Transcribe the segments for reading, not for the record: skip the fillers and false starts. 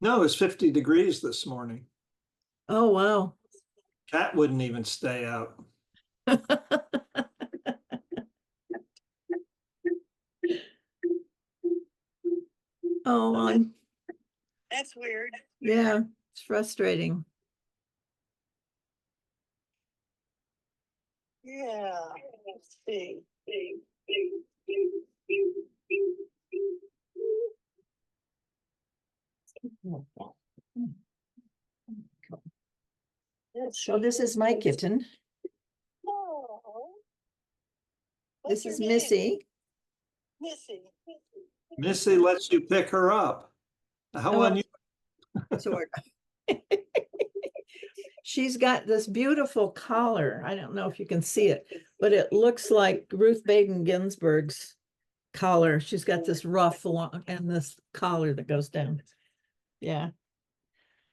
No, it's 50 degrees this morning. Oh, wow. Cat wouldn't even stay out. Oh, That's weird. yeah, it's frustrating. Yeah. Let's see. So this is my kitten. Oh, This what's is her name? Missy. Missy. Missy lets you pick her up. How Oh, unusual. sort of. She's got this beautiful collar. I don't know if you can see it, but it looks like Ruth Bader Ginsburg's collar. She's got this ruff along and this collar that goes down. Yeah.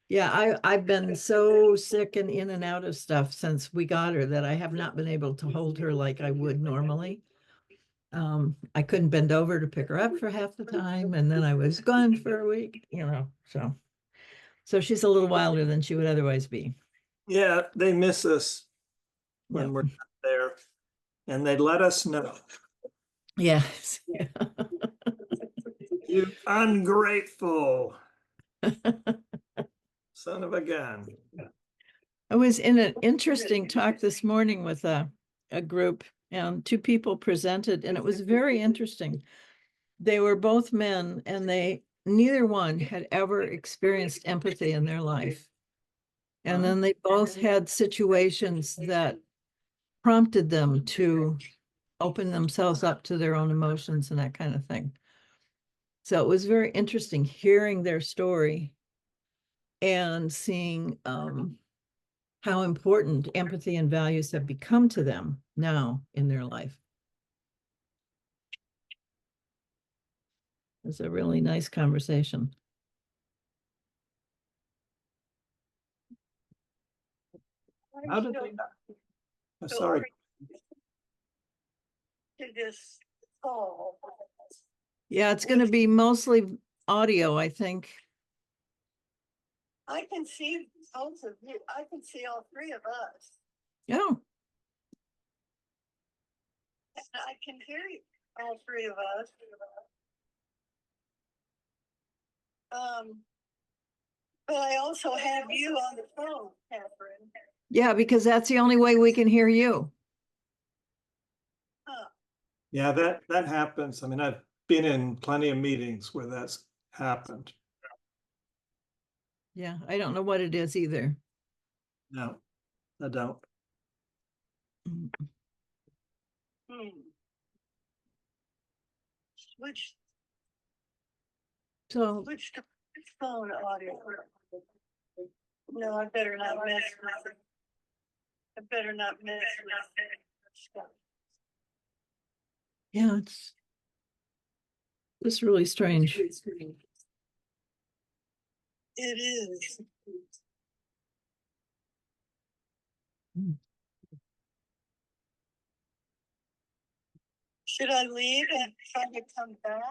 Yeah, I've been so sick and in and out of stuff since we got her that I have not been able to hold her like I would normally. I couldn't bend over to pick her up for half the time, and then I was gone for a week, so she's a little wilder than she would otherwise be. Yeah, they miss us when Yep. we're not there, and they let us know. Yes. You ungrateful son of a gun. I was in an interesting talk this morning with a group, and two people presented, and it was very interesting. They were both men, and neither one had ever experienced empathy in their life. And then they both had situations that prompted them to open themselves up to their own emotions and that kind of thing. So it was very interesting hearing their story and seeing how important empathy and values have become to them now in their life. It was a really nice conversation. How did they? Sorry. To this call. Yeah, it's going to be mostly audio, I think. I can see both of you. I can see all three of us. Oh, And I can hear you, all three of us. But I also have you on the phone, Kathryn. yeah, because that's the only way we can hear you. Huh. Yeah, that happens. I mean, I've been in plenty of meetings where that's happened. Yeah, I don't know what it is either. No, I don't. Switch So to phone audio. No, I better not mess with it. I better not mess with stuff. yeah, it's really strange. It is. Should I leave and try to come back?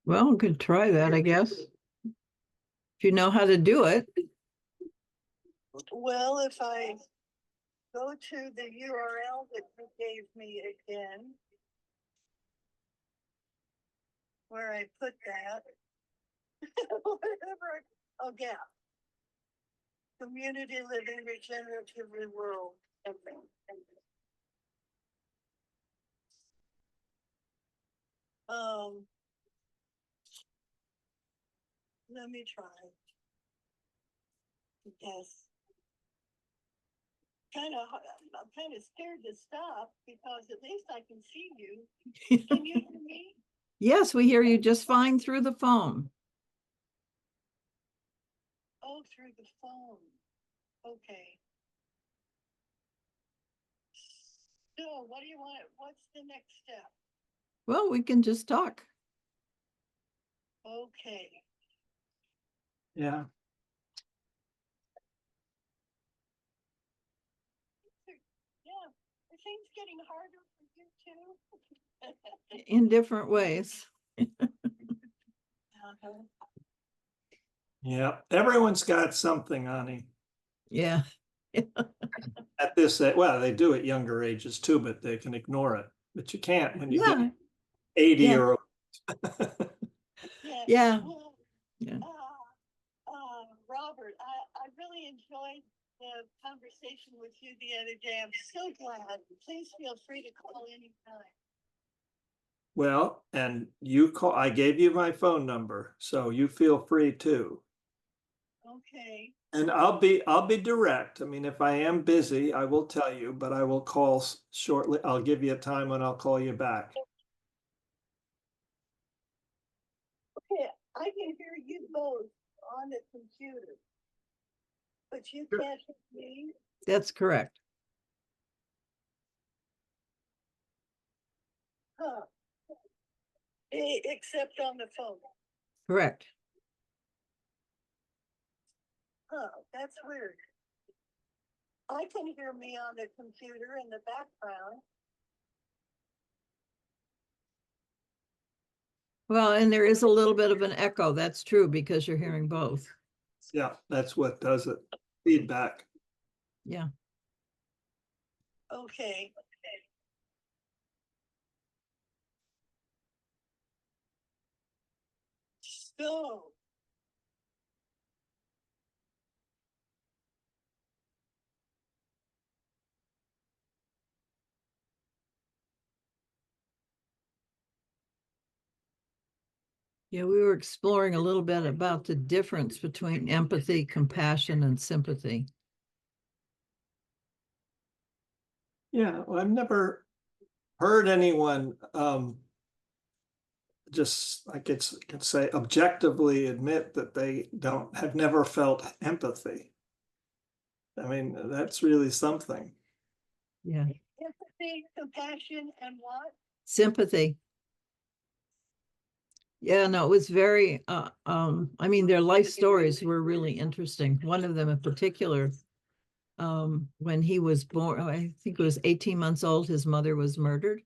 Well, we could try that, I guess. If you know how to do it. Well, if I go to the URL that you gave me again, where I put that, whatever, oh yeah. Community living regeneratively rural. Let me try. Yes. I'm kind of scared to stop because at least I can see you. Can you hear me? Yes, we hear you just fine through the phone. Oh, through the phone. Okay. So what do you want? What's the next step? Well, we can just talk. Okay. Yeah. Yeah, it seems getting harder for you too. In different ways. Yeah, everyone's got something on him Yeah. at this, well, they do at younger ages too, but they can ignore it. But you can't when you get Yeah. 80 Yeah. or Yeah. Yeah. Well, Yeah. Robert, I really enjoyed the conversation with you the other day. I'm so glad. Please feel free to call anytime. Well, and you call, I gave you my phone number, so you feel free to. Okay. And I'll be direct. I mean, if I am busy, I will tell you, but I will call shortly. I'll give you a time when I'll call you back. Okay, I can hear you both on the computer, but you Sure. can't hear me. That's correct. Huh. Except on the phone. Correct. Huh, that's weird. I can hear me on the computer in the background. Well, and there is a little bit of an echo. That's true because you're hearing both. Yeah, that's what does it. Feedback. Yeah. Okay. So, Yeah, we were exploring a little bit about the difference between empathy, compassion, and sympathy. Yeah, well, I've never heard anyone just I could say objectively admit that they have never felt empathy. I mean, that's really something. Yeah. empathy, compassion, and what? Sympathy. Yeah, no, it was very I mean, their life stories were really interesting. One of them in particular, when he was born, I think it was 18 months old, his mother was murdered.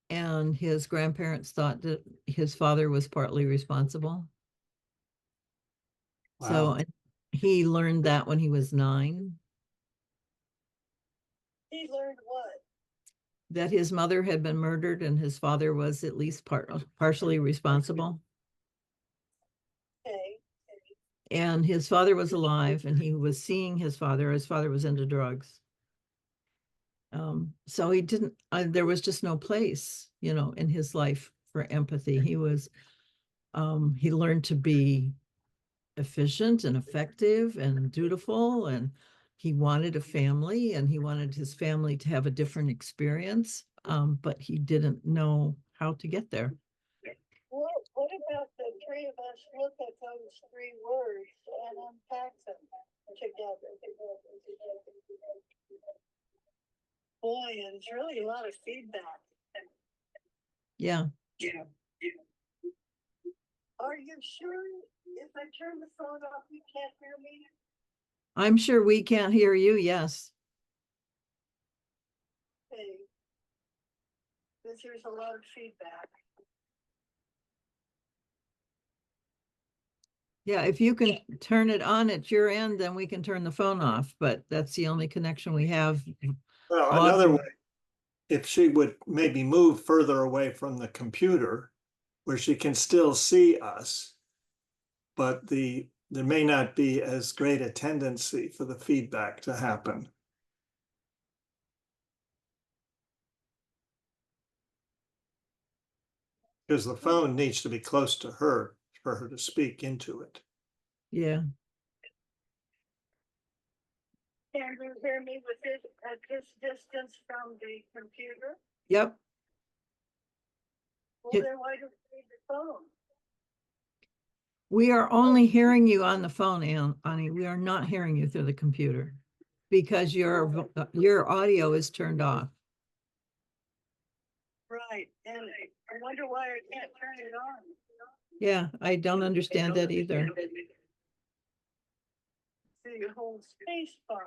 And his grandparents thought that his father was partly responsible. Wow. So he learned that when he was 9. He learned what? That his mother had been murdered and his father was at least partially responsible. Okay. And his father was alive and he was seeing his father. His father was into drugs. So he didn't, there was just no place, in his life for empathy. He learned to be efficient and effective and dutiful, and he wanted a family and he wanted his family to have a different experience, but he didn't know how to get there. What about the three of us look at those 3 words and unpack them together? Boy, it's really a lot of feedback. Yeah. Are you sure if I turn the phone off, you can't hear me? I'm sure we can't hear you. Yes. Okay. Because there's a lot of feedback. Yeah, if you can turn it on at your end, then we can turn the phone off, but that's the only connection we have. Well, another way, if she would maybe move further away from the computer where she can still see us, but there may not be as great a tendency for the feedback to happen. Because the phone needs to be close to her for her to speak into it. Yeah. Can you hear me with this at this distance from the computer? Yep. Well, then why do we need the phone? We are only hearing you on the phone, Annie. We are not hearing you through the computer because your audio is turned off. Right, and I wonder why I can't turn it on. Yeah, I don't understand that either. So you hold space bar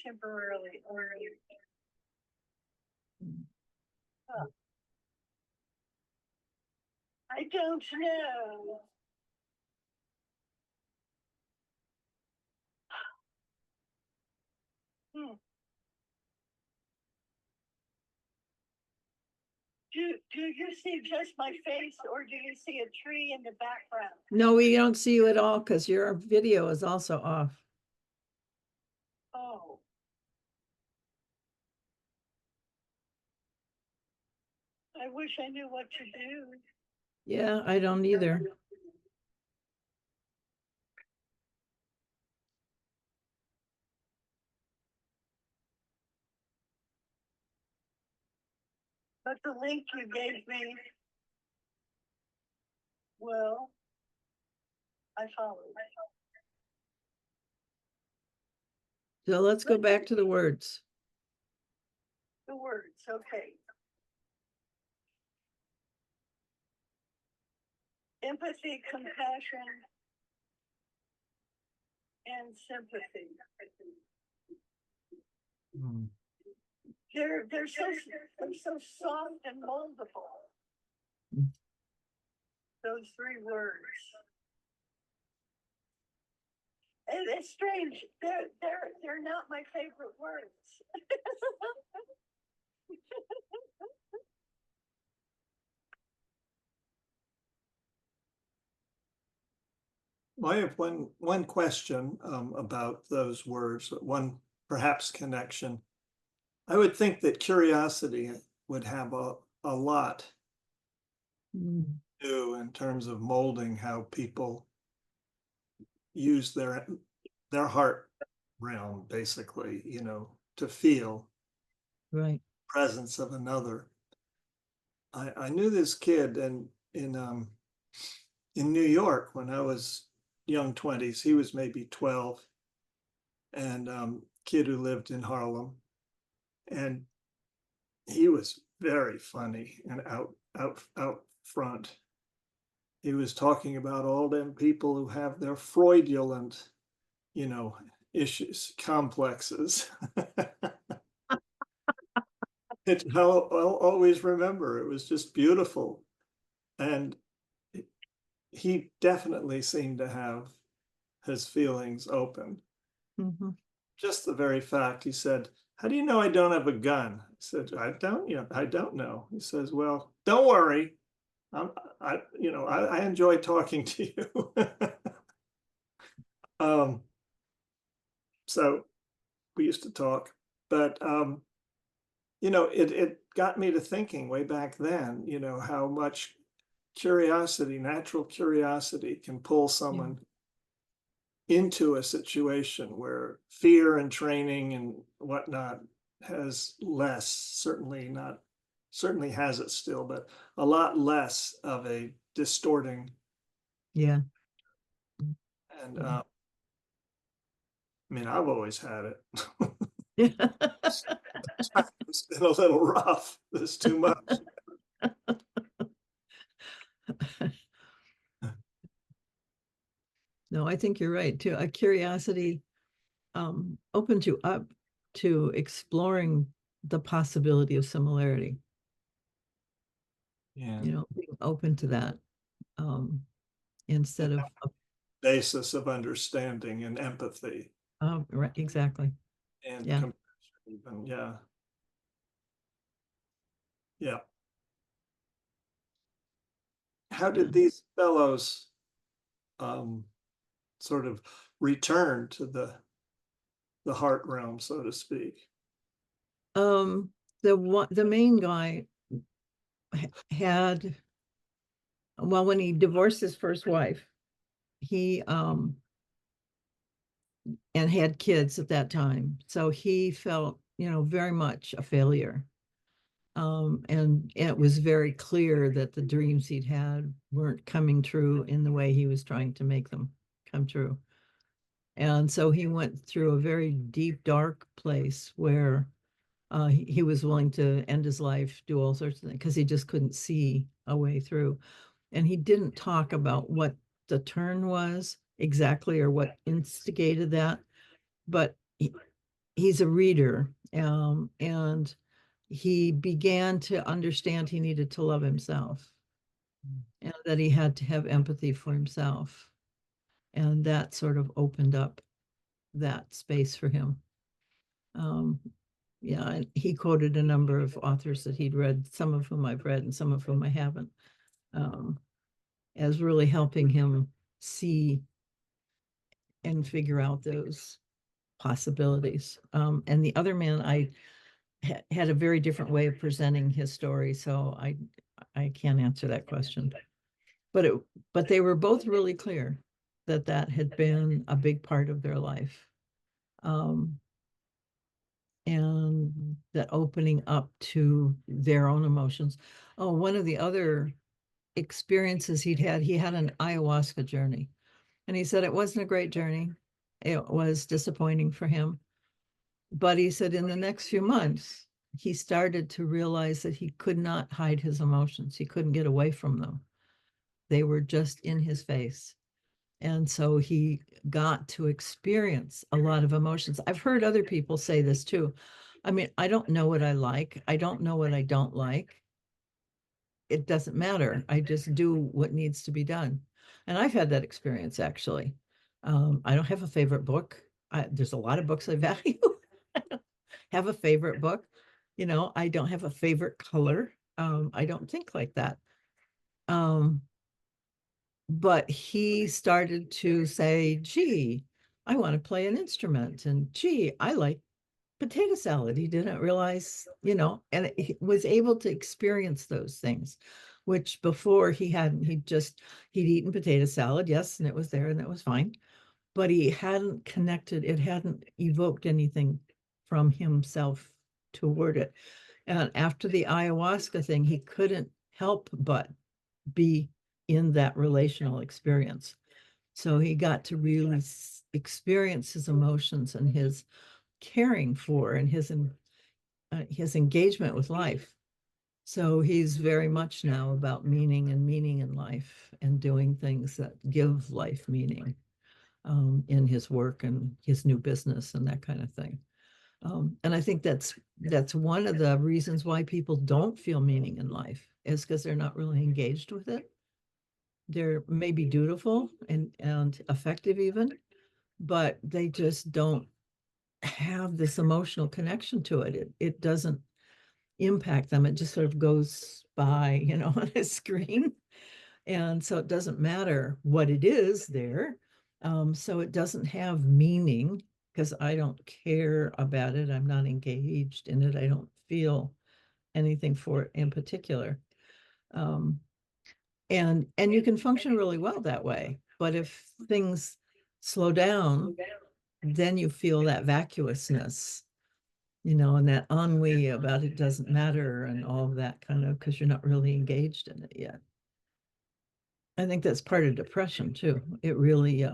temporarily or I don't know. Hmm. Do you see just my face, or do you see a tree in the background? No, we don't see you at all because your video is also off. Oh. I wish I knew what to do. Yeah, I don't either. But the link you gave me, well, I followed. So let's go back to the words. The words, okay. Empathy, compassion, and sympathy. Hmm. They're so soft and moldable. Mm. Those three words. And it's strange. They're not my favorite words. Well, I have one question about those words, one perhaps connection. I would think that curiosity would have a lot Mm. to do in terms of molding how people use their heart realm, basically, you know, to feel Right. presence of another. I knew this kid in New York when I was young 20s. He was maybe 12, and kid who lived in Harlem, and he was very funny and out front. He was talking about all them people who have their fraudulent, you know, issues, complexes. I'll always remember. It was just beautiful, and he definitely seemed to have his feelings open. Mm-hmm. Just the very fact, he said, "How do you know I don't have a gun?" I said, "I don't, you know, I don't know." He says, "Well, don't worry. I enjoy talking to you." um, so we used to talk, but it got me to thinking way back then, how much curiosity, natural curiosity, can pull someone into a situation where fear and training and whatnot has less, certainly has it still, but a lot less of a distorting. Yeah. And I mean, I've always had it. Yeah. It's been a little rough. There's too much. No, I think you're right too. A curiosity opens you up to exploring the possibility of similarity. Yeah. Being open to that instead of Basis of understanding and empathy right, exactly. and Yeah. compassion even. Yeah. Yeah. How did these fellows sort of return to the heart realm, so to speak? The main guy had, well, when he divorced his first wife, he and had kids at that time, so he felt very much a failure. And it was very clear that the dreams he'd had weren't coming true in the way he was trying to make them come true. And so he went through a very deep, dark place where he was willing to end his life, do all sorts of things, because he just couldn't see a way through. And he didn't talk about what the turn was exactly or what instigated that, but he's a reader, and he began to understand he needed to love himself and that he had to have empathy for himself. And that sort of opened up that space for him. Yeah, and he quoted a number of authors that he'd read, some of whom I've read and some of whom I haven't, as really helping him see and figure out those possibilities. And the other man, I had a very different way of presenting his story, so I can't answer that question. But they were both really clear that that had been a big part of their life. And that opening up to their own emotions. Oh, one of the other experiences he had an ayahuasca journey. And he said it wasn't a great journey. It was disappointing for him. But he said in the next few months, he started to realize that he could not hide his emotions. He couldn't get away from them. They were just in his face. And so he got to experience a lot of emotions. I've heard other people say this too. I mean, I don't know what I like. I don't know what I don't like. It doesn't matter. I just do what needs to be done. And I've had that experience actually. I don't have a favorite book. There's a lot of books I value. I don't have a favorite book. You know, I don't have a favorite color. I don't think like that. But he started to say, gee, I want to play an instrument. And gee, I like potato salad. He didn't realize, you know, and he was able to experience those things, which before he hadn't. He'd eaten potato salad, yes, and it was there and that was fine. But he hadn't connected, it hadn't evoked anything from himself toward it. And after the ayahuasca thing, he couldn't help but be in that relational experience. So he got to really experience his emotions and his caring for and his engagement with life. So he's very much now about meaning and meaning in life and doing things that give life meaning, in his work and his new business and that kind of thing. And I think that's one of the reasons why people don't feel meaning in life, is because they're not really engaged with it. They're maybe dutiful and effective even, but they just don't have this emotional connection to it. It doesn't impact them. It just sort of goes by, you know, on a screen. And so it doesn't matter what it is there. So it doesn't have meaning because I don't care about it. I'm not engaged in it. I don't feel anything for it in particular. And you can function really well that way. But if things slow down, then you feel that vacuousness, you know, and that ennui about it doesn't matter and all of that kind of, because you're not really engaged in it yet. I think that's part of depression too. It really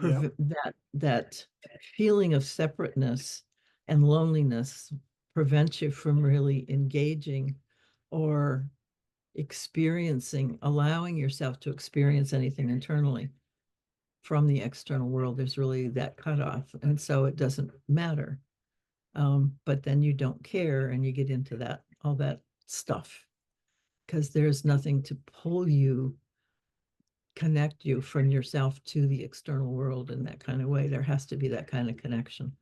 Yeah. that feeling of separateness and loneliness prevents you from really engaging or allowing yourself to experience anything internally from the external world. There's really that cutoff. And so it doesn't matter. But then you don't care and you get into all that stuff because there's nothing to connect you from yourself to the external world in that kind of way. There has to be that kind of connection.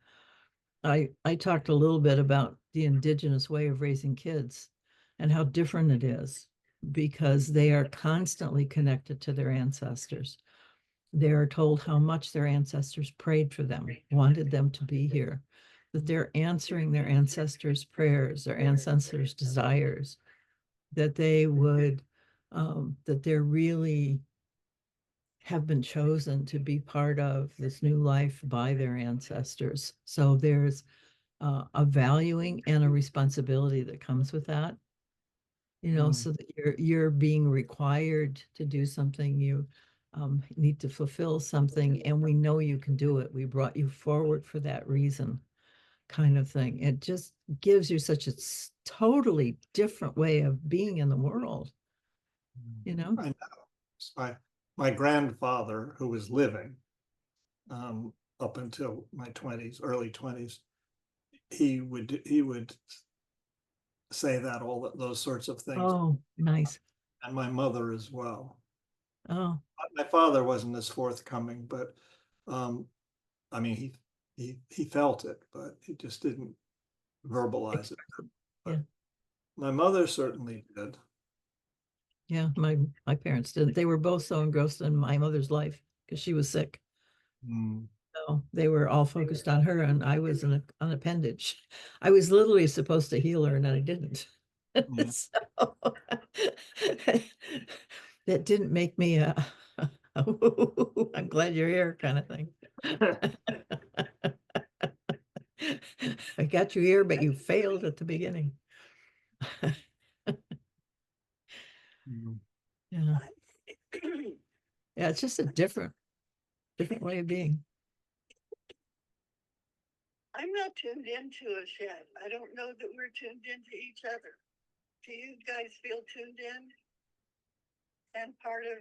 I talked a little bit about the indigenous way of raising kids and how different it is because they are constantly connected to their ancestors. They are told how much their ancestors prayed for them, wanted them to be here, that they're answering their ancestors' prayers, their ancestors' desires, that that they're really have been chosen to be part of this new life by their ancestors. So there's a valuing and a responsibility that comes with that, you know, so that you're being required to do something, you need to fulfill something, and we know you can do it. We brought you forward for that reason, kind of thing. It just gives you such a totally different way of being in the world, you know? I know. My grandfather, who was living up until my 20s, early 20s, he would say that those sorts of things, Oh, nice. and my mother as well. Oh, My father wasn't as forthcoming, but I mean, he felt it, but he just didn't verbalize it. But Yeah. my mother certainly did. Yeah, my parents didn't. They were both so engrossed in my mother's life because she was sick. Mm. So they were all focused on her, and I was an appendage. I was literally supposed to heal her, and I didn't. Yeah. So that didn't make me I'm glad you're here kind of thing. I got you here, but you failed at the beginning. Mm. Yeah. Yeah, it's just a different way of being. I'm not tuned into us yet. I don't know that we're tuned into each other. Do you guys feel tuned in and part of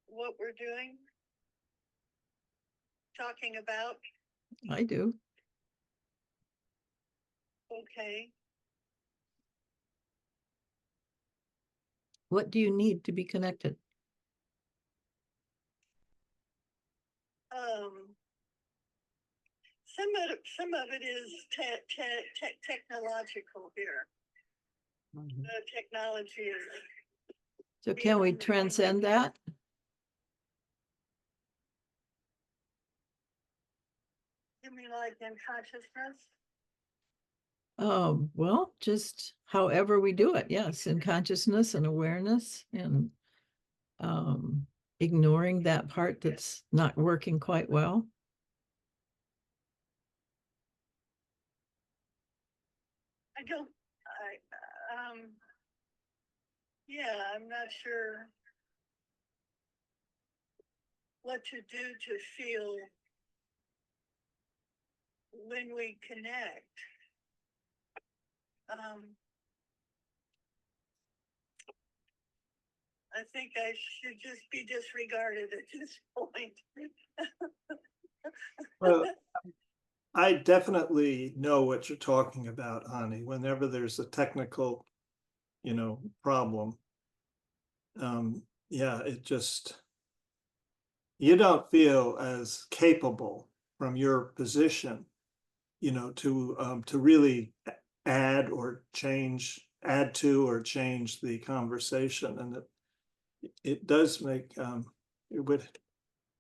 what we're doing? Talking about? I do. Okay. What do you need to be connected? Some of it is technological here. Mhm. The technology is. So can we transcend that? You mean like in consciousness? Well, just however we do it, yes, in consciousness and awareness and ignoring that part that's not working quite well. Yeah, I'm not sure what to do to feel when we connect. I think I should just be disregarded at this point. Well, I definitely know what you're talking about, Ani. Whenever there's a technical, problem, yeah, it just, you don't feel as capable from your position, to really add to or change the conversation. And it does it would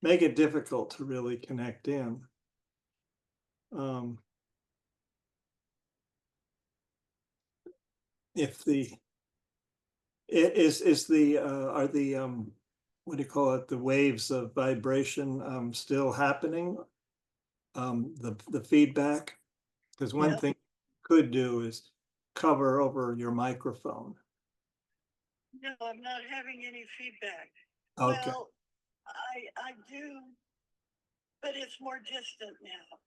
make it difficult to really connect in. If the it is the are the what do you call it, the waves of vibration still happening, the feedback, because one Yeah. thing you could do is cover over your microphone. No, I'm not having any feedback. Okay. Well, I do, but it's more distant now.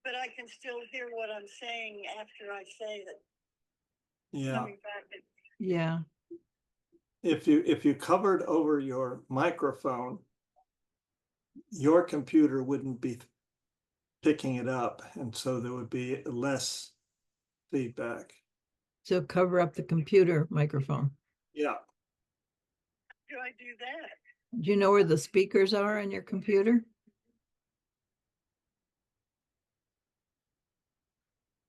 But I can still hear what I'm saying after I say it. Yeah. Coming back. Yeah. If you covered over your microphone, your computer wouldn't be picking it up, and so there would be less feedback. So cover up the computer microphone. Yeah. Do I do that? Do you know where the speakers are on your computer?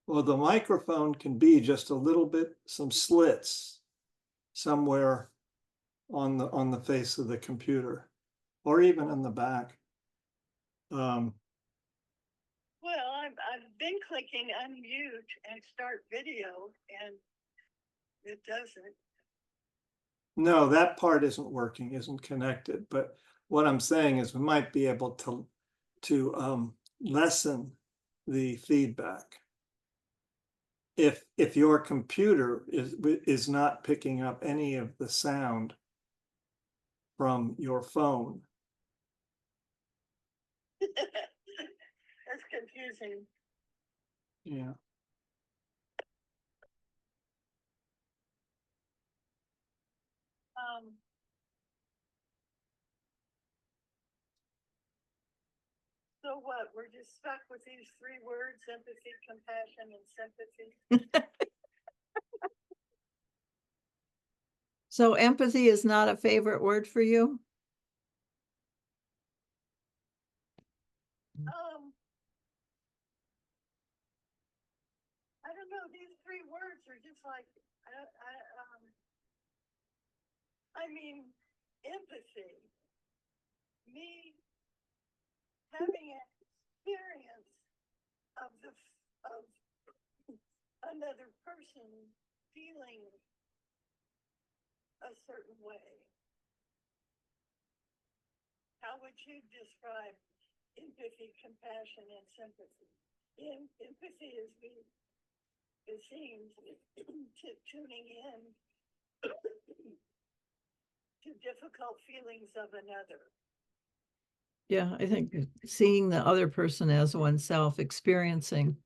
Well, the microphone can be just a little bit, some slits somewhere on the face of the computer, or even in the back. Well, I've been clicking unmute and start video, and it doesn't. No, that part isn't working, isn't connected. But what I'm saying is we might be able to lessen the feedback if your computer is not picking up any of the sound from your phone. That's confusing. Yeah. So what? We're just stuck with these three words: empathy, compassion, and sympathy. So empathy is not a favorite word for you? these three words are just like, I mean, empathy. Me having an experience of another person feeling a certain way. How would you describe empathy, compassion, and sympathy? Empathy is it seems tuning in to difficult feelings of another. Yeah, I think seeing the other person as oneself, experiencing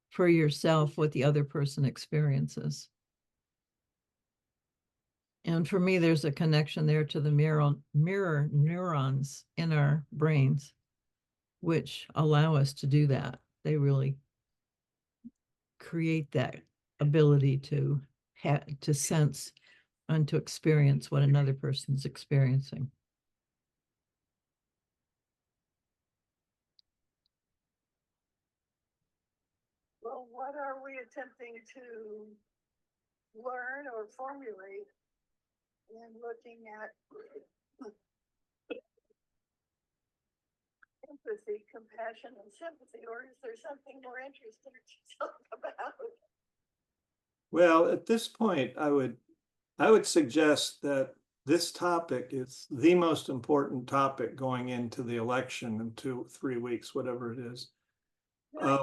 for yourself what the other person experiences. And for me, there's a connection there to the mirror neurons in our brains, which allow us to do that. They really create that ability to sense and to experience what another person's experiencing. Well, what are we attempting to learn or formulate in looking at empathy, compassion, and sympathy? Or is there something more interesting to talk about? Well, at this point, I would suggest that this topic is the most important topic going into the election in 2-3 weeks, whatever it is. Nice.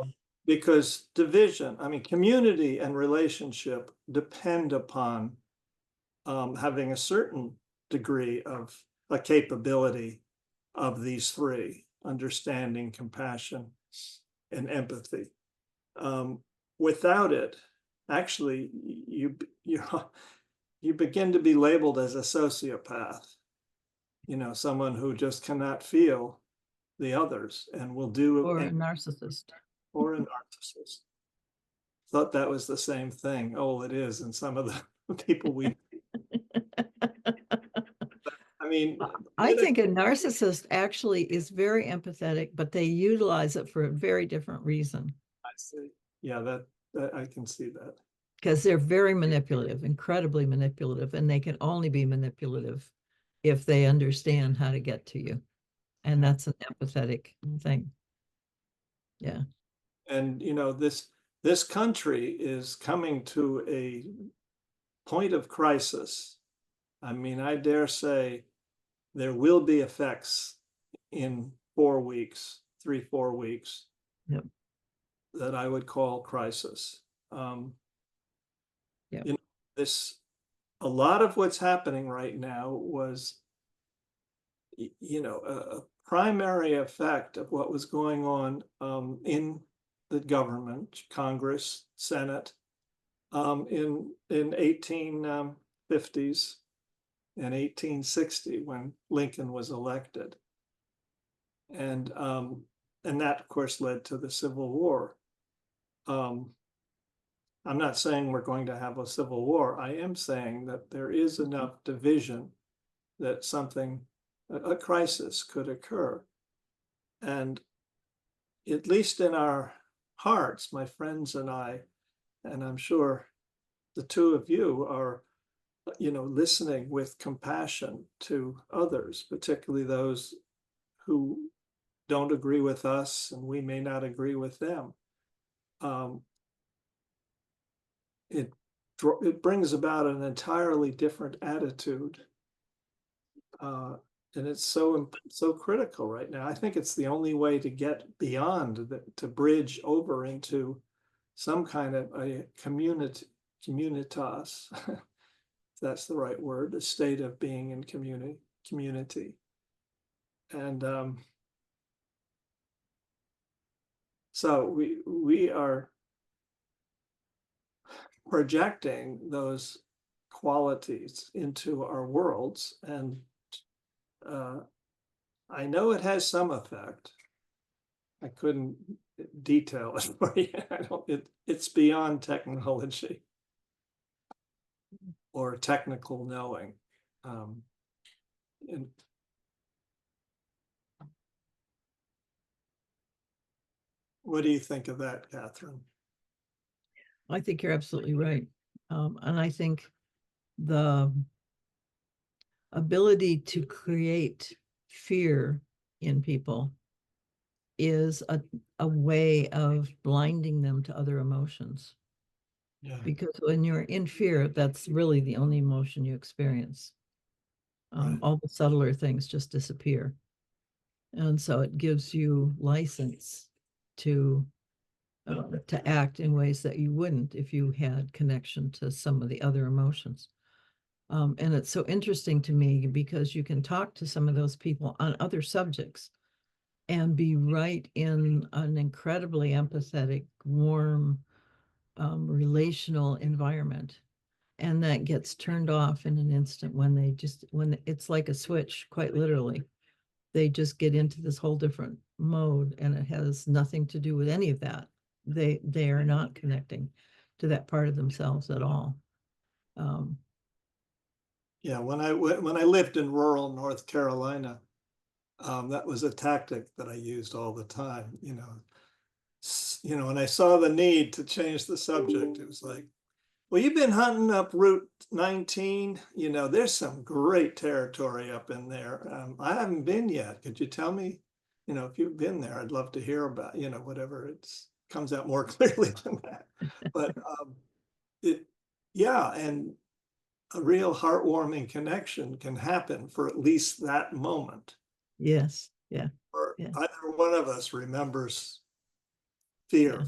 Because division, I mean, community and relationship depend upon having a certain degree of a capability of these three: understanding, compassion, and empathy. Without it, actually, you begin to be labeled as a sociopath, someone who just cannot feel the others and will do, Or a narcissist. or a narcissist. Thought that was the same thing. Oh, it is. And some of the people we, I mean, I think a narcissist actually is very empathetic, but they utilize it for a very different reason. I see. Yeah, that I can see that. Because they're very manipulative, incredibly manipulative, and they can only be manipulative if they understand how to get to you. And that's an empathetic thing. Yeah. And this country is coming to a point of crisis. I mean, I dare say there will be effects in 4 weeks, 3-4 weeks, Yep. that I would call crisis. Yep. A lot of what's happening right now was, a primary effect of what was going on in the government, Congress, Senate, in 1850s and 1860 when Lincoln was elected, and that of course led to the Civil War. I'm not saying we're going to have a civil war. I am saying that there is enough division that a crisis could occur. And at least in our hearts, my friends and I, and I'm sure the two of you are, listening with compassion to others, particularly those who don't agree with us and we may not agree with them. It brings about an entirely different attitude. And it's so critical right now. I think it's the only way to get beyond to bridge over into some kind of a communitas, if that's the right word, a state of being in community. And so we are projecting those qualities into our worlds, and I know it has some effect. I couldn't detail it for you. It's beyond technology or technical knowing. And what do you think of that, Kathryn? I think you're absolutely right. And I think the ability to create fear in people is a way of blinding them to other emotions. Yeah. Because when you're in fear, that's really the only emotion you experience. Right. All the subtler things just disappear. And so it gives you license to act in ways that you wouldn't if you had connection to some of the other emotions. And it's so interesting to me because you can talk to some of those people on other subjects and be right in an incredibly empathetic, warm, relational environment. And that gets turned off in an instant when it's like a switch, quite literally. They just get into this whole different mode and it has nothing to do with any of that. They are not connecting to that part of themselves at all. Yeah, when I lived in rural North Carolina, that was a tactic that I used all the time. When I saw the need to change the subject, it was like, well, you've been hunting up Route 19. There's some great territory up in there. I haven't been yet. Could you tell me, if you've been there? I'd love to hear about, whatever it's comes out more clearly than that. But yeah, and a real heartwarming connection can happen for at least that moment. Yes. Yeah. Or Yeah. either one of us remembers fear.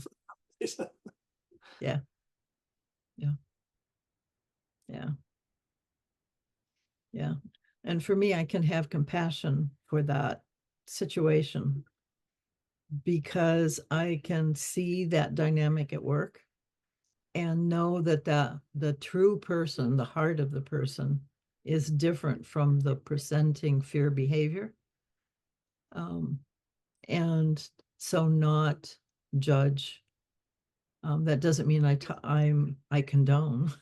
Yeah. Yeah. Yeah. Yeah. Yeah. And for me, I can have compassion for that situation because I can see that dynamic at work and know that the true person, the heart of the person, is different from the presenting fear behavior. And so not judge. That doesn't mean I condone,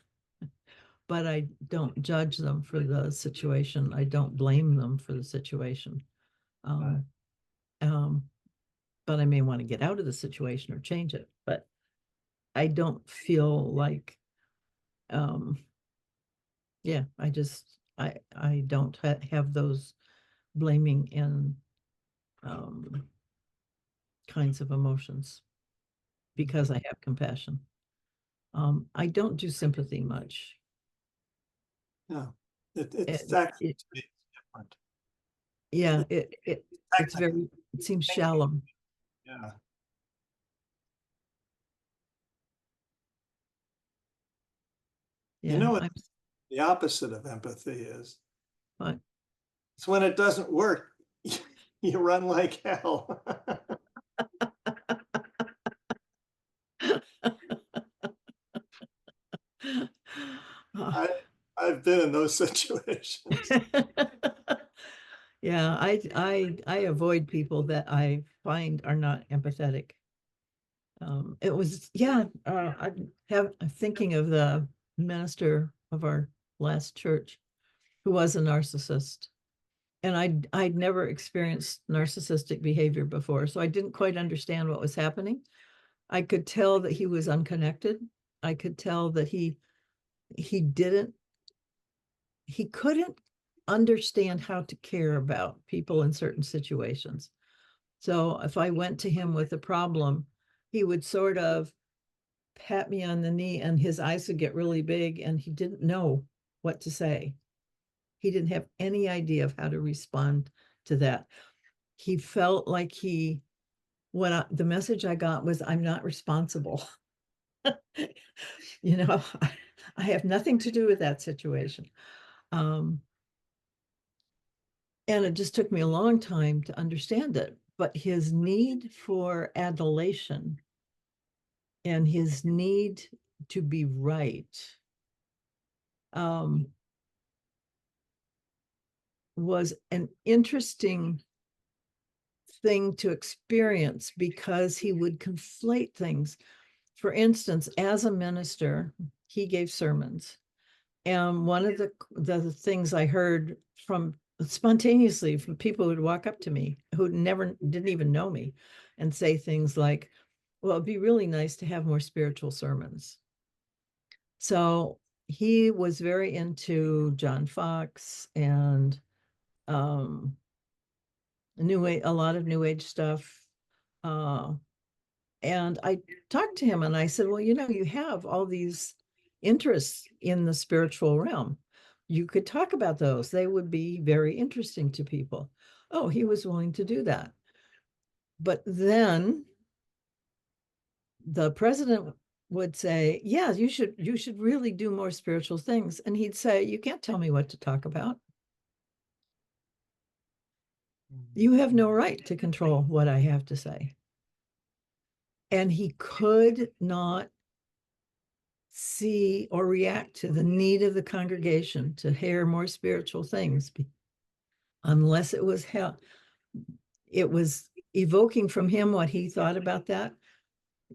but I don't judge them for the situation. I don't blame them for the situation. Um, but I may want to get out of the situation or change it. But I don't feel like, yeah, I don't have those blaming and kinds of emotions because I have compassion. I don't do sympathy much. No, it's It, actually it, different. yeah, it's very, it seems shallow. Yeah. Yeah, What the opposite of empathy is? but It's when it doesn't work, you run like hell. I, I've been in those situations. Yeah, I avoid people that I find are not empathetic. It was, yeah, I'm thinking of the minister of our last church who was a narcissist. And I'd never experienced narcissistic behavior before, so I didn't quite understand what was happening. I could tell that he was unconnected. I could tell that he didn't he couldn't understand how to care about people in certain situations. So if I went to him with a problem, he would sort of pat me on the knee and his eyes would get really big and he didn't know what to say. He didn't have any idea of how to respond to that. He felt like the message I got was, I'm not responsible. I have nothing to do with that situation. And it just took me a long time to understand it. But his need for adulation and his need to be right was an interesting thing to experience because he would conflate things. For instance, as a minister, he gave sermons. And one of the things I heard from spontaneously from people who'd walk up to me who didn't even know me and say things like, well, it'd be really nice to have more spiritual sermons. So he was very into John Fox and a lot of New Age stuff. And I talked to him and I said, well, you know, you have all these interests in the spiritual realm. You could talk about those. They would be very interesting to people. Oh, he was willing to do that. But then the president would say, yeah, you should really do more spiritual things. And he'd say, you can't tell me what to talk about. You have no right to control what I have to say. And he could not see or react to the need of the congregation to hear more spiritual things unless it was evoking from him what he thought about that.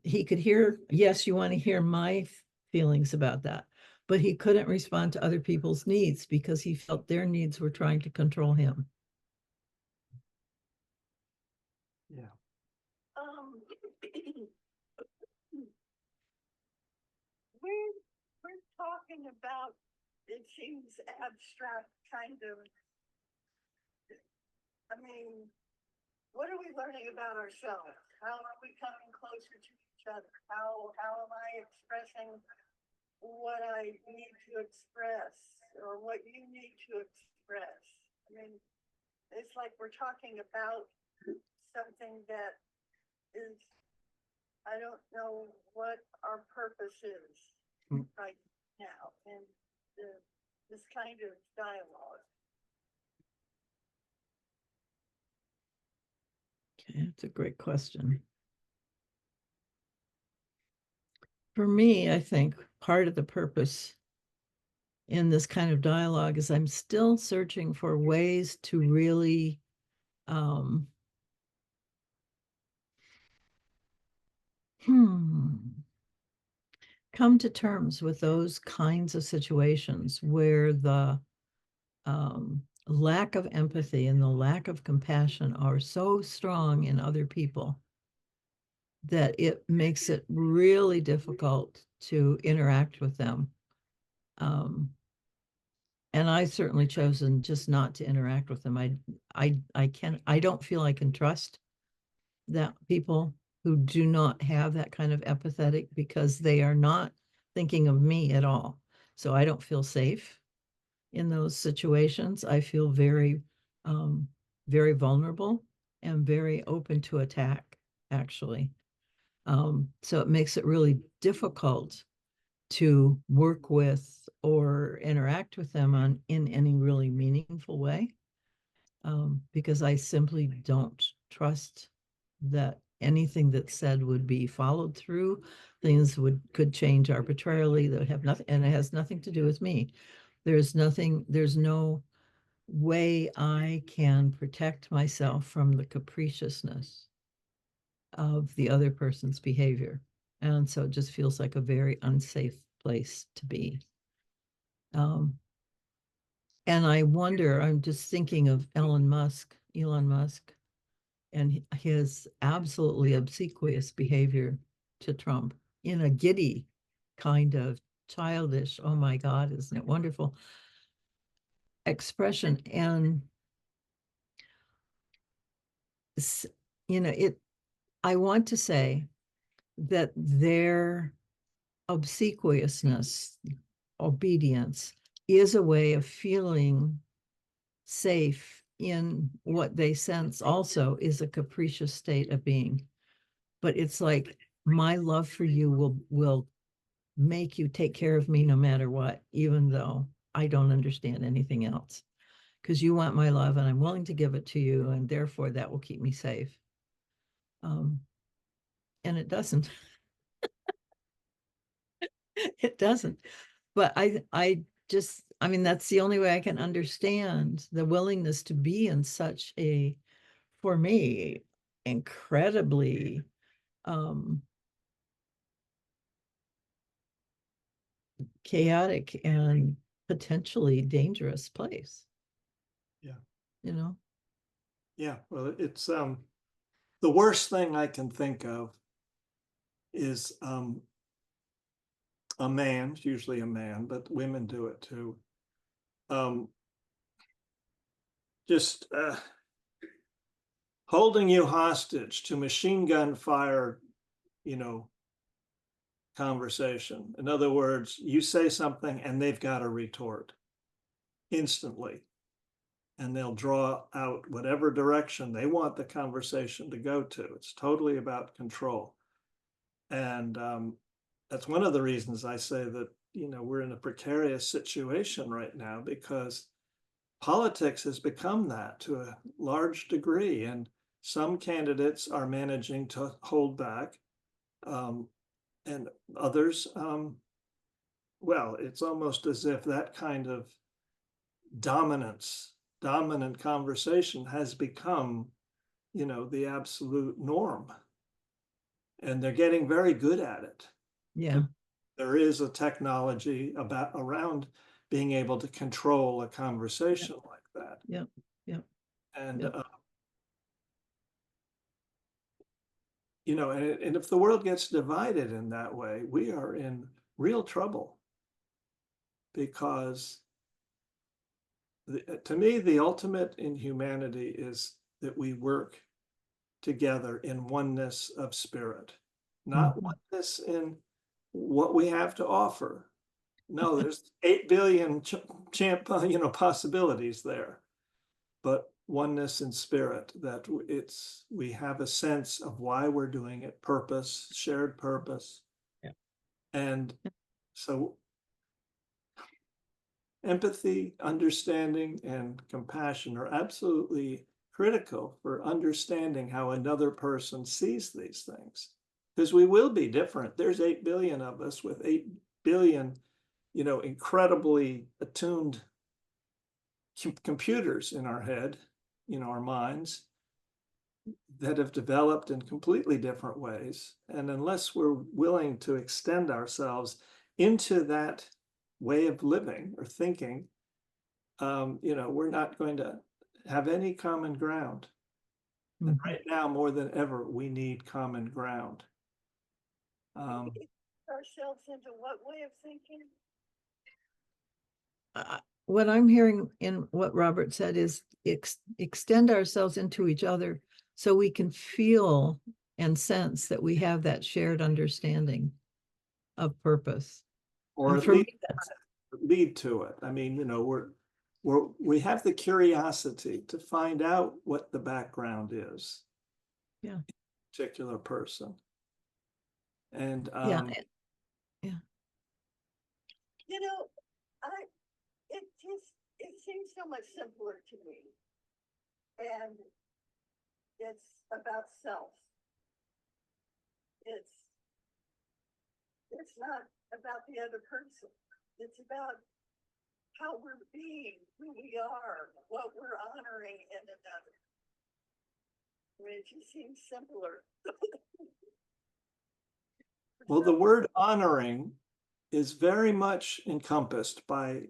He could hear, yes, you want to hear my feelings about that, but he couldn't respond to other people's needs because he felt their needs were trying to control him. Yeah. We're talking about, it seems abstract kind of, I mean, what are we learning about ourselves? How are we coming closer to each other? How am I expressing what I need to express or what you need to express? I mean, it's like we're talking about something that is, I don't know what our purpose is right now in this kind of dialogue. Okay, that's a great question. For me, I think part of the purpose in this kind of dialogue is I'm still searching for ways to really come to terms with those kinds of situations where the lack of empathy and the lack of compassion are so strong in other people that it makes it really difficult to interact with them. And I've certainly chosen just not to interact with them. I don't feel I can trust that people who do not have that kind of empathetic because they are not thinking of me at all. So I don't feel safe in those situations. I feel very, very vulnerable and very open to attack, actually. So it makes it really difficult to work with or interact with them in any really meaningful way, because I simply don't trust that anything that's said would be followed through. Things could change arbitrarily that would have nothing, and it has nothing to do with me. There's no way I can protect myself from the capriciousness of the other person's behavior. And so it just feels like a very unsafe place to be. And I wonder, I'm just thinking of Elon Musk, and his absolutely obsequious behavior to Trump in a giddy kind of childish, oh my God, isn't it wonderful expression. And I want to say that their obsequiousness, obedience, is a way of feeling safe in what they sense also is a capricious state of being. But it's like, my love for you will make you take care of me no matter what, even though I don't understand anything else. Because you want my love and I'm willing to give it to you, and therefore that will keep me safe. And it doesn't. It doesn't. But I mean, that's the only way I can understand the willingness to be in such a, for me, incredibly chaotic and potentially dangerous place. Yeah. You know? Yeah. Well, it's the worst thing I can think of is a man, it's usually a man, but women do it too. Just holding you hostage to machine gun fire, conversation. In other words, you say something and they've got to retort instantly. And they'll draw out whatever direction they want the conversation to go to. It's totally about control. And that's one of the reasons I say that, we're in a precarious situation right now, because politics has become that to a large degree. And some candidates are managing to hold back. And others, well, it's almost as if that kind of dominant conversation has become, the absolute norm. And they're getting very good at it. Yeah. There is a technology around being able to control a conversation like that. Yeah. Yeah. And, Yep. And if the world gets divided in that way, we are in real trouble, because to me, the ultimate in humanity is that we work together in oneness of spirit, not oneness in what we have to offer. No, there's 8 billion possibilities there, but oneness in spirit, that we have a sense of why we're doing it, purpose, shared purpose. Yeah. And so empathy, understanding, and compassion are absolutely critical for understanding how another person sees these things, because we will be different. There's 8 billion of us with 8 billion, incredibly attuned computers in our head, our minds, that have developed in completely different ways. And unless we're willing to extend ourselves into that way of living or thinking, we're not going to have any common ground. And right now, more than ever, we need common ground. Ourselves into what way of thinking? What I'm hearing in what Robert said is extend ourselves into each other so we can feel and sense that we have that shared understanding of purpose. Or and for me, that's lead to it. I mean, we have the curiosity to find out what the background is. Yeah. Particular person. And yeah. It seems so much simpler to me. And it's about self. It's not about the other person. It's about how we're being, who we are, what we're honoring in another. I mean, it just seems simpler. Well, the word honoring is very much encompassed by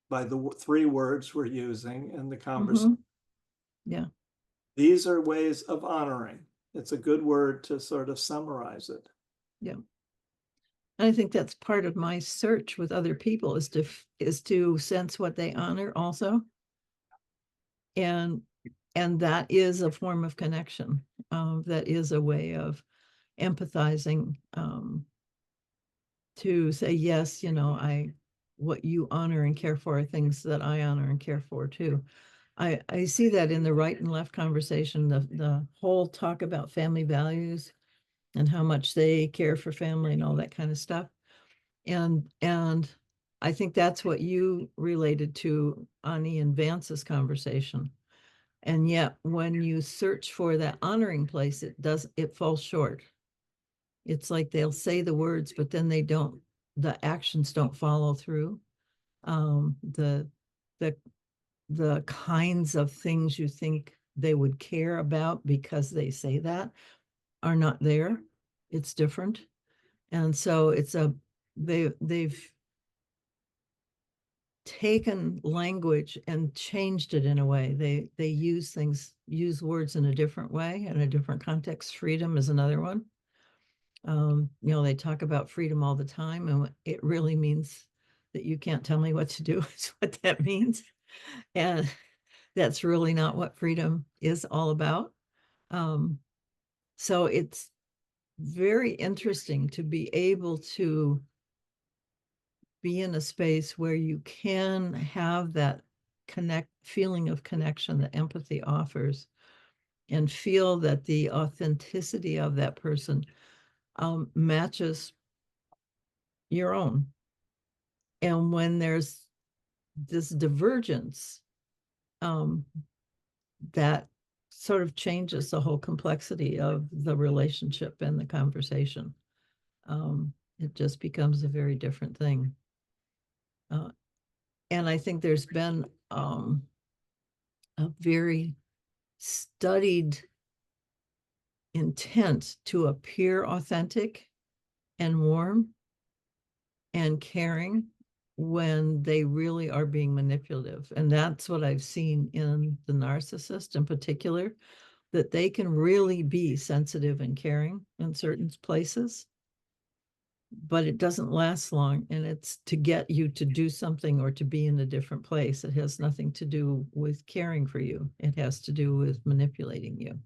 the 3 words we're using in the conversation. Yeah. These are ways of honoring. It's a good word to sort of summarize it. Yeah. And I think that's part of my search with other people is to sense what they honor also. And that is a form of connection. That is a way of empathizing, to say, yes, what you honor and care for are things that I honor and care for too. I see that in the right and left conversation, the whole talk about family values and how much they care for family and all that kind of stuff. And I think that's what you related to Ani and Vance's conversation. And yet when you search for that honoring place, it falls short. It's like they'll say the words, but then the actions don't follow through. The kinds of things you think they would care about because they say that are not there. It's different. And so they've taken language and changed it in a way. They use words in a different way, in a different context. Freedom is another one. You know, they talk about freedom all the time, and it really means that you can't tell me what to do is what that means. And that's really not what freedom is all about. So it's very interesting to be able to be in a space where you can have that feeling of connection that empathy offers, and feel that the authenticity of that person matches your own. And when there's this divergence, that sort of changes the whole complexity of the relationship and the conversation. It just becomes a very different thing. And I think there's been a very studied intent to appear authentic and warm and caring when they really are being manipulative. And that's what I've seen in the narcissist in particular, that they can really be sensitive and caring in certain places, but it doesn't last long. And it's to get you to do something or to be in a different place. It has nothing to do with caring for you. It has to do with manipulating you.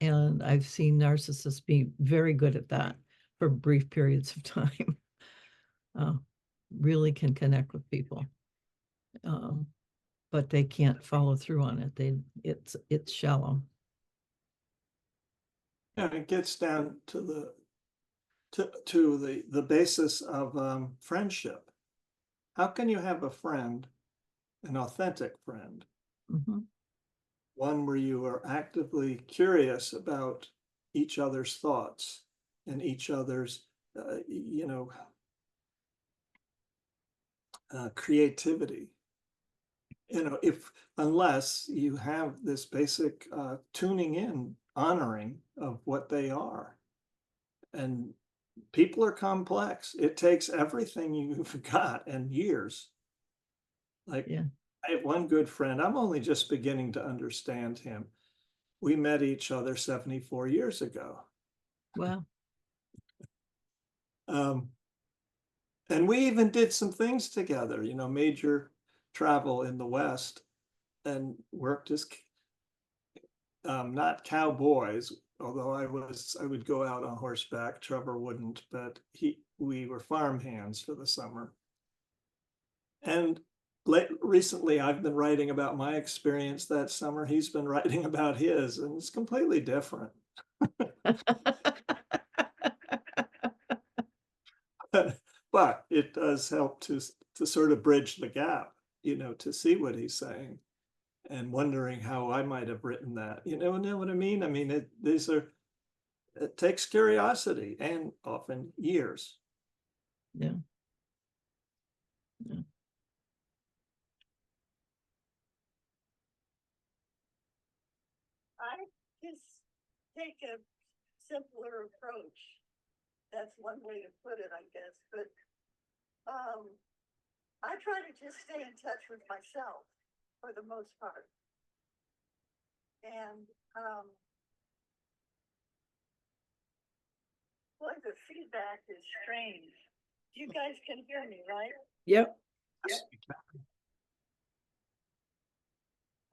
And I've seen narcissists be very good at that for brief periods of time. Really can connect with people, but they can't follow through on it. It's shallow. And it gets down to the basis of friendship. How can you have a friend, an authentic friend, one where you are actively curious about each other's thoughts and each other's, creativity? Unless you have this basic tuning in, honoring of what they are. And people are complex. It takes everything you've got and years. Like, Yeah. I have one good friend. I'm only just beginning to understand him. We met each other 74 years ago. Wow. And we even did some things together, major travel in the West, and worked as not cowboys, although I would go out on horseback. Trevor wouldn't, but we were farm hands for the summer. And recently, I've been writing about my experience that summer. He's been writing about his, and it's completely different. But it does help to sort of bridge the gap, to see what he's saying and wondering how I might have written that. You know what I mean? I mean, it takes curiosity and often years. Yeah. Yeah. I just take a simpler approach. That's one way to put it, I guess. But I try to just stay in touch with myself for the most part. And boy, the feedback is strange. You guys can hear me, right? Yep.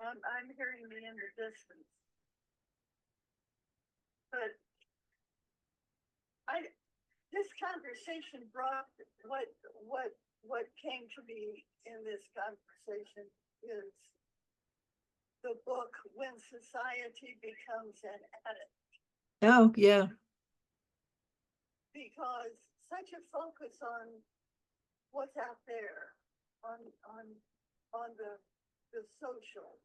I'm hearing me in the distance. But this conversation brought what came to me in this conversation is the book When Society Becomes an Addict. Oh, yeah. Because such a focus on what's out there, on the social,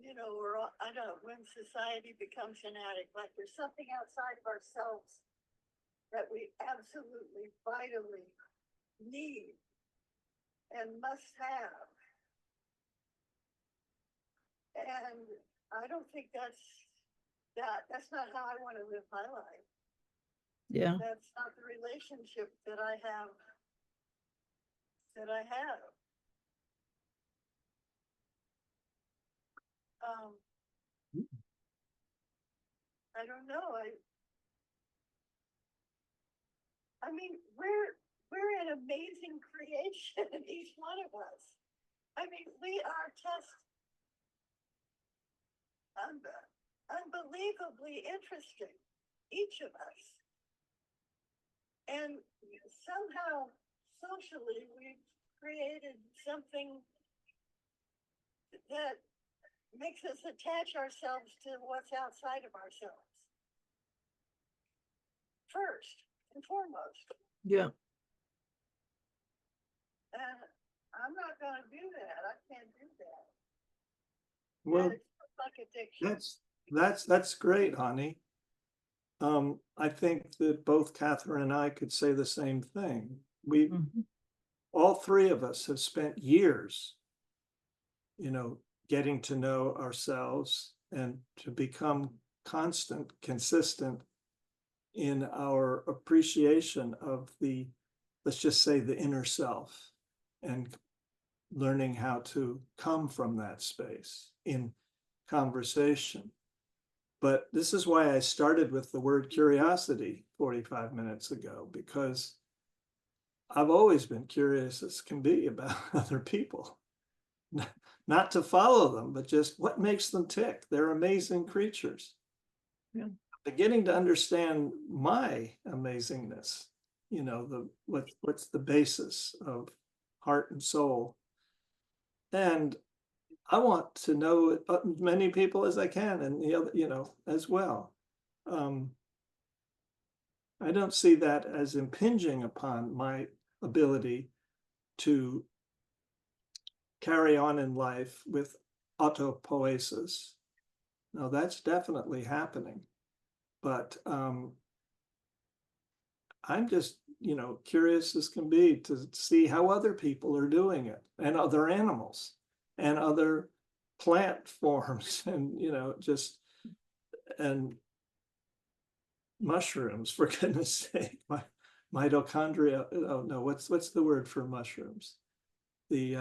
or I don't know, when society becomes an addict, like there's something outside of ourselves that we absolutely vitally need and must have. And I don't think that's not how I want to live my life. Yeah. That's not the relationship that I have. I don't know. I mean, we're an amazing creation, each one of us. I mean, we are just unbelievably interesting, each of us. And somehow, socially, we've created something that makes us attach ourselves to what's outside of ourselves. First and foremost. Yeah. And I'm not going to do that. I can't do that. Well, it's like addiction. that's great, honey. I think that both Kathryn and I could say the same thing. All three of us have spent years, getting to know ourselves and to become constant, consistent in our appreciation of let's just say, the inner self, and learning how to come from that space in conversation. But this is why I started with the word curiosity 45 minutes ago, because I've always been curious as can be about other people. Not to follow them, but just what makes them tick. They're amazing creatures. Yeah. Beginning to understand my amazingness, what's the basis of heart and soul. And I want to know as many people as I can, and the other, as well. I don't see that as impinging upon my ability to carry on in life with autopoiesis. Now, that's definitely happening, but I'm just, curious as can be to see how other people are doing it, and other animals and other plant forms, and, and mushrooms, for goodness sake. Mitochondria. Oh no, what's the word for mushrooms? The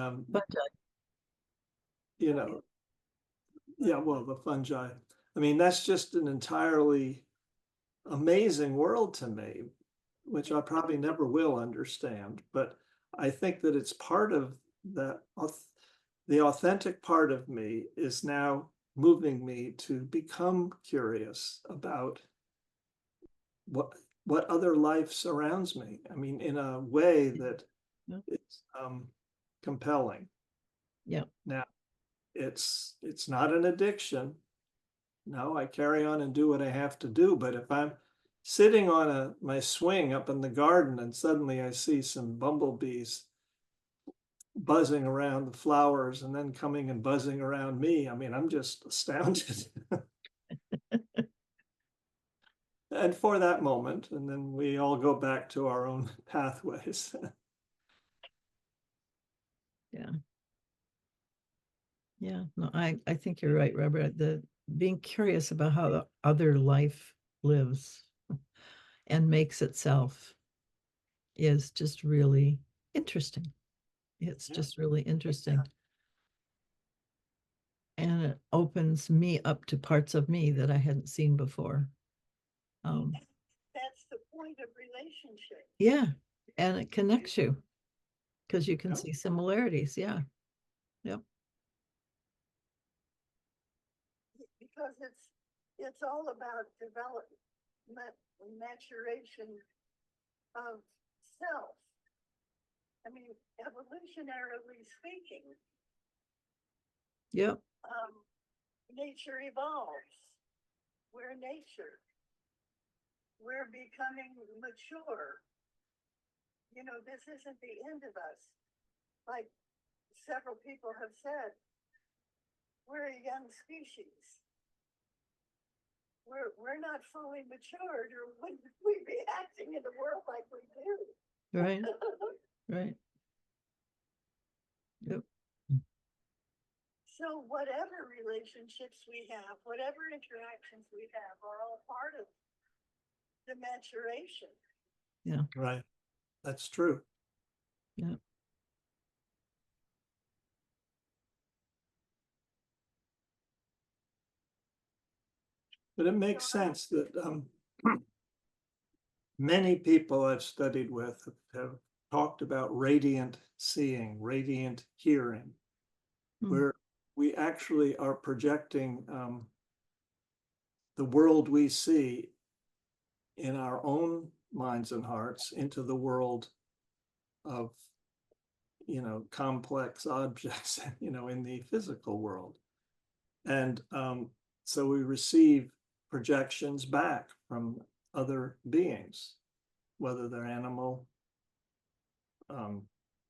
the fungi. I mean, that's just an entirely amazing world to me, which I probably never will understand. But I think that it's part of that. The authentic part of me is now moving me to become curious about what other life surrounds me. I mean, in a way that it's compelling. Yeah. Now, it's not an addiction. No, I carry on and do what I have to do. But if I'm sitting on my swing up in the garden and suddenly I see some bumblebees buzzing around the flowers and then coming and buzzing around me, I mean, I'm just astounded. And for that moment, and then we all go back to our own pathways. Yeah. Yeah, no, I think you're right, Robert. The being curious about how the other life lives and makes itself is just really interesting. It's just really interesting. And it opens me up to parts of me that I hadn't seen before. That's the point of relationship. Yeah, and it connects you because you can see similarities. Yeah. Yep. Because it's all about development and maturation of self. I mean, evolutionarily speaking. Yep. Nature evolves. We're nature. We're becoming mature. This isn't the end of us. Like several people have said, we're a young species. We're not fully matured, or would we be acting in the world like we do? Right. Right. Yep. So whatever relationships we have, whatever interactions we have, are all part of the maturation. Yeah. Right. That's true. Yeah. But it makes sense that many people I've studied with have talked about radiant seeing, radiant hearing, where we actually are projecting the world we see in our own minds and hearts into the world of, complex objects, in the physical world. And so we receive projections back from other beings, whether they're animal,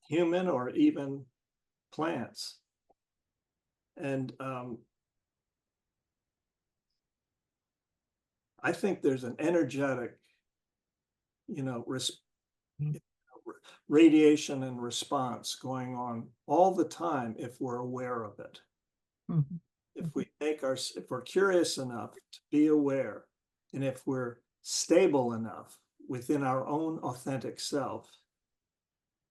human, or even plants. And I think there's an energetic, radiation and response going on all the time if we're aware of it. Mm-hmm. If we're curious enough to be aware, and if we're stable enough within our own authentic self,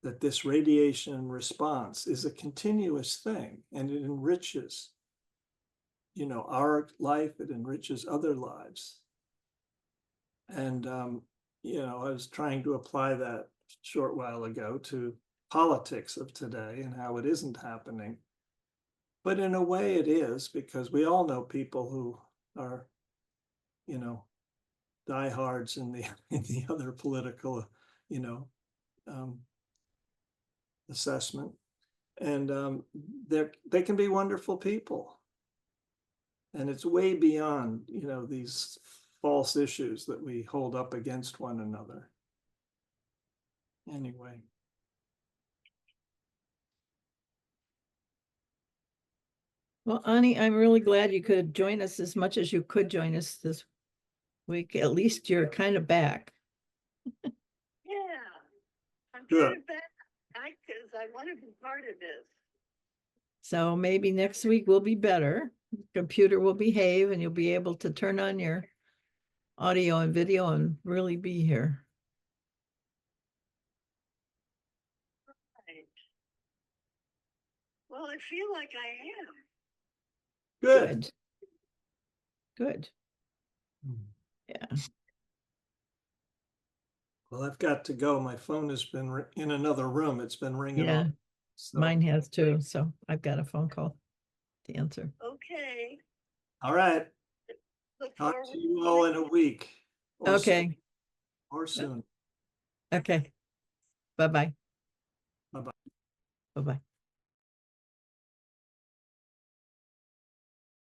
that this radiation response is a continuous thing, and it enriches, our life, it enriches other lives. And, I was trying to apply that a short while ago to politics of today and how it isn't happening. But in a way it is, because we all know people who are, diehards in the other political, assessment. And they can be wonderful people. And it's way beyond, these false issues that we hold up against one another. Anyway. Well, Ani, I'm really glad you could join us as much as you could join us this week. At least you're kind of back. Yeah, I'm Good. kind of back, because I want to be part of this. So maybe next week will be better. Computer will behave and you'll be able to turn on your audio and video and really be here. Right. Well, I feel like I am. Good. Good. Yeah. Well, I've got to go. My phone has been in another room. It's been ringing Yeah. off. So. Mine has too. So I've got a phone call to answer. Okay. All right. Look Talk forward to you all in a week. Or Okay. Or soon. Okay. Bye-bye. Bye-bye. Bye-bye.